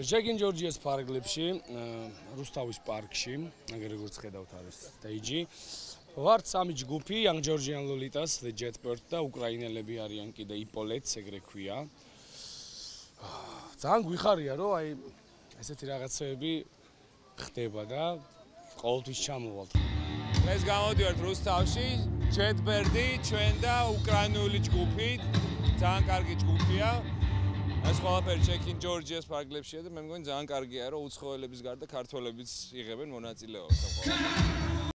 Jack-in Georgia's ფარგლებში, რუსთავის პარკში, აგერ როგორც ხედავთ არის სტეიჯი. ვართ სამი ჯგუფი, Young Georgian Lolitas, The Jetbird და უკრაინელები არიან კიდე იპოლეთს, ეგრე ქვია. ძალიან გვიხარია, რომ აი ესეთი რაღაცები ხდება და ყოველთვის ჩამოვალთ. დღეს გამოდივართ რუსთავში, Jetbird-ი, ჩვენ და უკრაინული ჯგუფი, ძალიან კარგი ჯგუფია. ეს ყველაფერი Jack-in Georgia's ფარგლებშია და მე მგონი ძალიან კარგია, რომ უცხოელების გარდა ქართველებიც იღებენ მონაწილეობას.